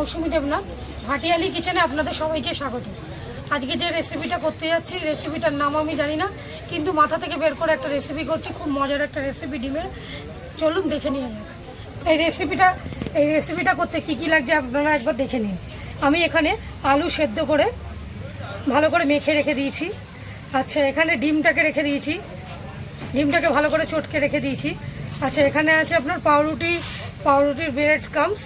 মৌসুমি দেবনাথ, ভাটিয়ালি কিচেনে আপনাদের সবাইকে স্বাগত। আজকে যে রেসিপিটা করতে যাচ্ছি, রেসিপিটার নাম আমি জানি না, কিন্তু মাথা থেকে বের করে একটা রেসিপি করছি, খুব মজার একটা রেসিপি ডিমের। চলুন দেখে নিয়ে যাক এই রেসিপিটা করতে কি কি লাগছে আপনারা একবার দেখে নিন। আমি এখানে আলু সেদ্ধ করে ভালো করে মেখে রেখে দিয়েছি। আচ্ছা, এখানে ডিমটাকে রেখে দিয়েছি, ডিমটাকে ভালো করে চটকে রেখে দিয়েছি। আচ্ছা, এখানে আছে আপনার পাউরুটির ব্রেড ক্রাম্বস,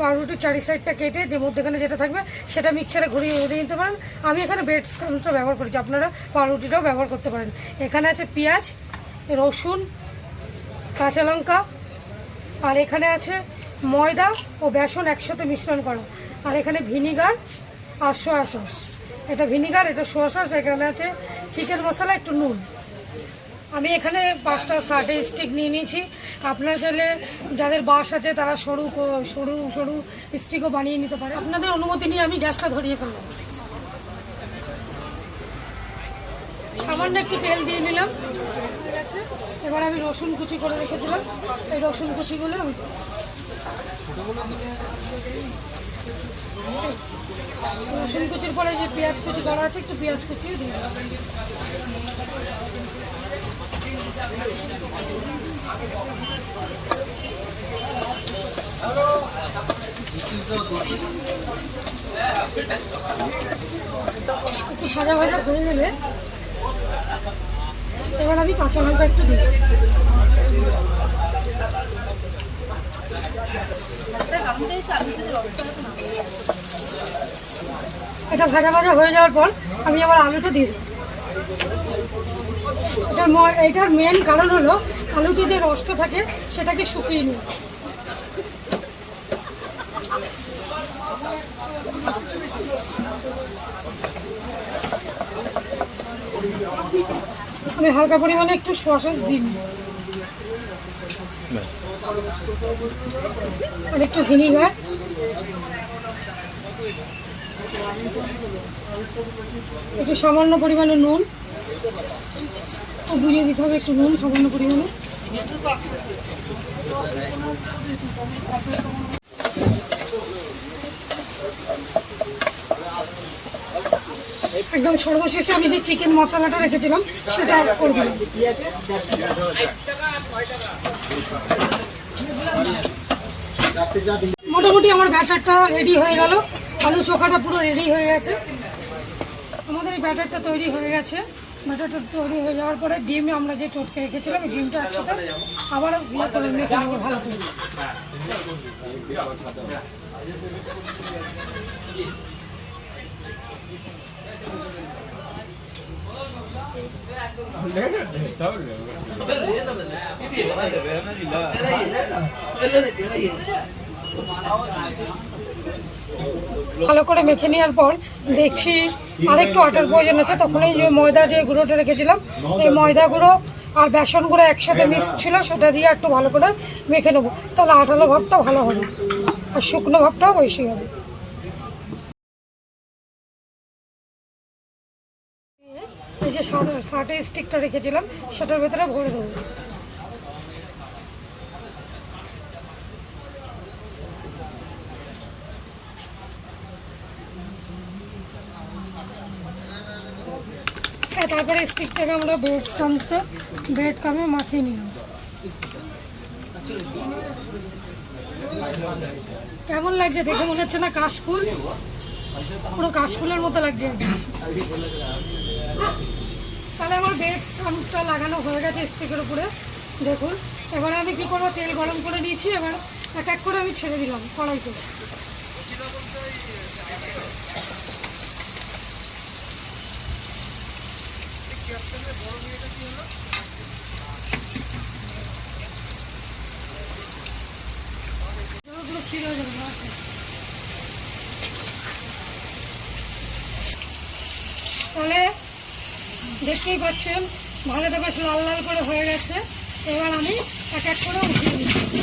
পাউরুটির চারি সাইডটা কেটে যে মধ্যেখানে যেটা থাকবে সেটা মিক্সারে ঘুরিয়ে নিতে পারেন। আমি এখানে ব্রেড ক্রাম্বসটা ব্যবহার করেছি, আপনারা পাউরুটিটাও ব্যবহার করতে পারেন। এখানে আছে পেঁয়াজ, রসুন, কাঁচা লঙ্কা, আর এখানে আছে ময়দা ও বেসন একসাথে মিশ্রণ করা, আর এখানে ভিনিগার আর সোয়া সস। এটা ভিনিগার, এটা সোয়া সস। এখানে আছে চিকেন মশলা, একটু নুন। আমি এখানে 5টা সাটে স্টিক নিয়ে নিয়েছি। আপনারা চাইলে যাদের বাস আছে তারা সরু সরু সরু স্টিকও বানিয়ে নিতে পারে। আপনাদের অনুমতি নিয়ে আমি গ্যাসটা ধরিয়ে ফেললাম। সামান্য একটু তেল দিয়ে নিলাম, ঠিক আছে। এবার আমি রসুন কুচি করে রেখেছিলাম, এই রসুন কুচিগুলো আমি রসুন কুচির পরে যে পেঁয়াজ কুচি করা আছে, একটু পেঁয়াজ কুচিও দিয়ে একটু ভাজা ভাজা হয়ে গেলে এবার আমি কাঁচা লঙ্কা একটু দিই। এটা ভাজা ভাজা হয়ে যাওয়ার পর আমি আবার আলুটা দিই। এটার মেন কারণ হলো আলুতে যে রসটা থাকে সেটাকে শুকিয়ে নিই। আমি হালকা পরিমাণে একটু সোয়া সস দিই, আর একটু ভিনিগার, একটু সামান্য পরিমাণে নুন, বুঝিয়ে দিতে হবে একটু নুন সামান্য পরিমাণে। একদম সর্বশেষে আমি যে চিকেন মশলাটা রেখেছিলাম সেটা অ্যাড করে দিলাম। মোটামুটি আমার ব্যাটারটা রেডি হয়ে গেল, আলু চোখাটা পুরো রেডি হয়ে গেছে। আমাদের এই ব্যাটারটা তৈরি হয়ে গেছে। ব্যাটারটা তৈরি হয়ে যাওয়ার পরে ডিম আমরা যে চটকে রেখেছিলাম, এই ডিমটা একসাথে আবার মেখে নেবো ভালো করে। ভালো করে মেখে নেওয়ার পর দেখছি আরেকটু আটার প্রয়োজন আছে, তখন এই যে ময়দা যে গুঁড়োটা রেখেছিলাম, এই ময়দা গুঁড়ো আর বেসন গুঁড়ো একসাথে মিক্স ছিল, সেটা দিয়ে একটু ভালো করে মেখে নেবো। তাহলে আটালো ভাবটা ভালো হবে আর শুকনো ভাবটাও বেশি হবে। এই যে সাটে স্টিকটা রেখেছিলাম সেটার ভেতরে ভরে দেবো। তারপরে স্টিকটাকে আমরা ব্রেড ক্রাম্বে মাখিয়ে নিলাম। কেমন লাগছে দেখে মনে হচ্ছে না কাশফুল? পুরো কাশফুলের মতো লাগছে। তাহলে আমার ব্রেড ক্রাম্বসটা লাগানো হয়ে গেছে স্টিকের উপরে, দেখুন। এবারে আমি কি করবো, তেল গরম করে দিয়েছি, এবার এক এক করে আমি ছেড়ে দিলাম কড়াইতে। তাহলে দেখতেই পাচ্ছেন ভালোটা বেশ লাল লাল করে হয়ে গেছে। এবার আমি এক এক করে উঠিয়ে দিচ্ছি।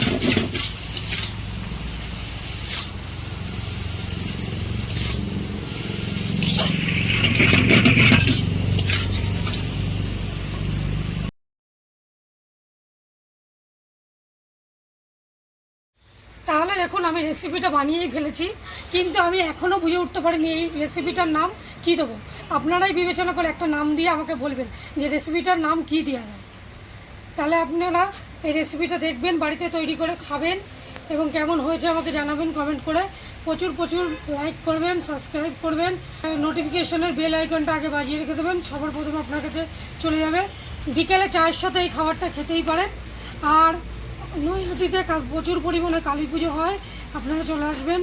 তাহলে দেখুন আমি আমি রেসিপিটা বানিয়েই ফেলেছি, কিন্তু আমি এখনও বুঝে উঠতে পারিনি এই রেসিপিটার নাম কী দেবো। আপনারাই বিবেচনা করে একটা নাম দিয়ে আমাকে বলবেন যে রেসিপিটার নাম কী দেওয়া যায়। তাহলে আপনারা এই রেসিপিটা দেখবেন, বাড়িতে তৈরি করে খাবেন এবং কেমন হয়েছে আমাকে জানাবেন কমেন্ট করে। প্রচুর প্রচুর লাইক করবেন, সাবস্ক্রাইব করবেন, নোটিফিকেশনের বেল আইকনটা আগে বাজিয়ে রেখে দেবেন, সবার প্রথমে আপনার কাছে চলে যাবে। বিকেলে চায়ের সাথে এই খাবারটা খেতেই পারেন। আর নৈহাটিতে প্রচুর পরিমাণে কালী পুজো হয়, আপনারা চলে আসবেন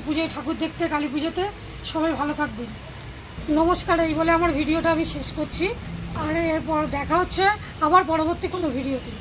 পুজোয় ঠাকুর দেখতে, কালী পুজোতে। সবাই ভালো থাকবেন, নমস্কার। এই বলে আমার ভিডিওটা আমি শেষ করছি, আর এরপর দেখা হচ্ছে আবার পরবর্তী কোনো ভিডিওতে।